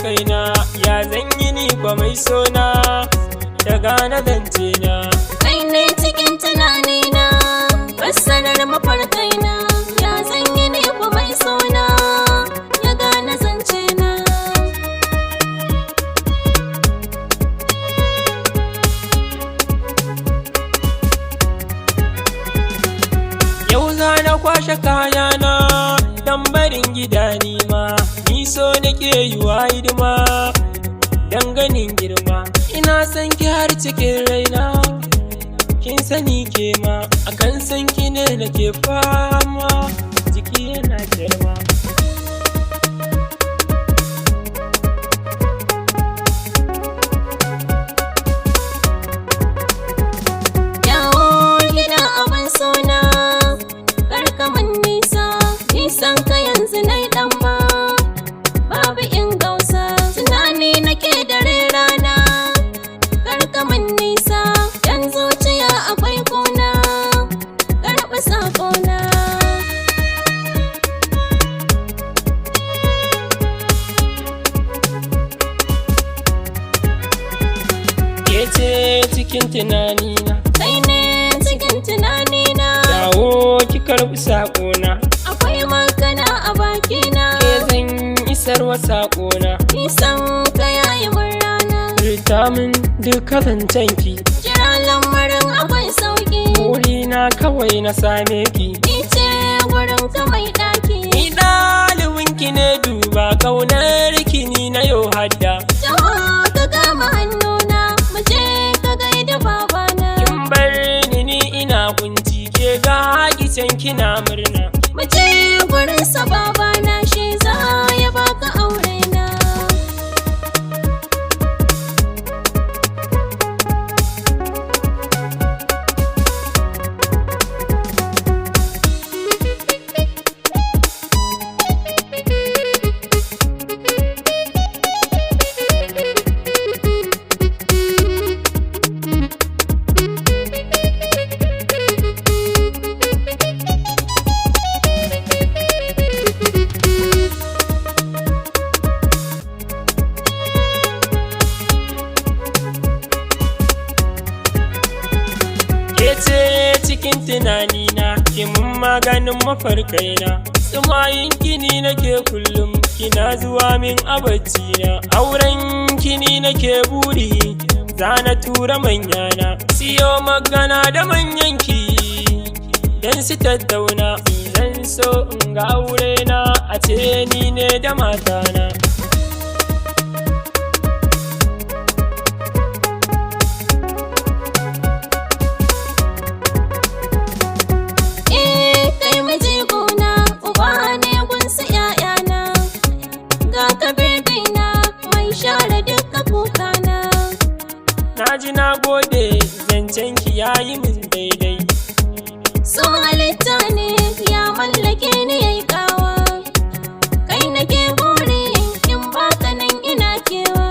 kaina, ya zan yi ni kwa mai sona da gane zance na. Kai ne cikin tunanina, fassarar mafarkaina, ya zan yi ni kwa mai sona ya gane zance na. Yau za na kwashe kayana dan barin gida nima, ni so nake yi wa hidima dan ganin girma. Ina san ki har cikin raina, kin sani ke ma, akan san ki ne nake fama, jiki yana girma. Yawo gida abin sona, karka min nisa, nisan ka yanzu na yi ɗan ba, babu in gausa, tunani nake dare rana, karka min nisa, yan zuciya akwai kuna, karɓi saƙona. Kece cikin tunanina, Kai ne cikin tunanina, dawo ki karɓi saƙona, akwai magana a bakina, ke zan isarwa saƙona. nisan ka yayi mun rana, Rita min duka zancenki, jira lamarin akwai sauki, burina kawai na same ki. ni ce wurin ka mai ɗaki, Ni ɗalibinki ne, duba ƙaunar ki ni na yau hadda. jaho ka kama hannuna, mu je ka gaida babana, Kin bar ni ina kunci, ke ga can kina murna. mu je gurin sa babana, shi za ya baka aure na. Kece cikin tunanina, ki mun maganin mafarkaina, tsumayin kini nake kullum, kina zuwa min a baccina. Auren kini nake buri, zana tura manyana, siyo magana da manyanki dan su tattauna. Zan so in ga aurena, a ce ni ne da matana. Kai miji gona, uba ne gunsu ‘ya'yana, ga ka bebina mai share duka kukana. Na ji na gode, zancenki yayi min daidai. So halitta ne ya mallake ni yayi kawa, kai nake buri in baka nan ina kewa,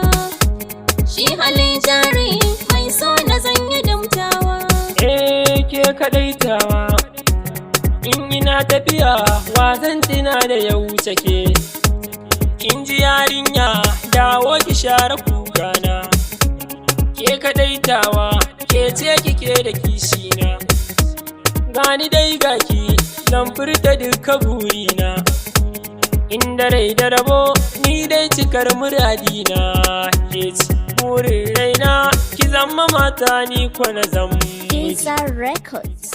shi halin jari mai so na zanyi damtawa. Ke kaɗaitawa, in ina tafiya wazan tina da ya wuce ke. In ji yarinya, dawo ki share kugana. Ke kaɗaitawa, ke ce kike da kishina, gani dai gaki zan furta duka burina. Inda rai da rabo, ni dai cikar muradina. Ke ci burin raina, ki zama mata ni kwa na zama miji. Kece Records.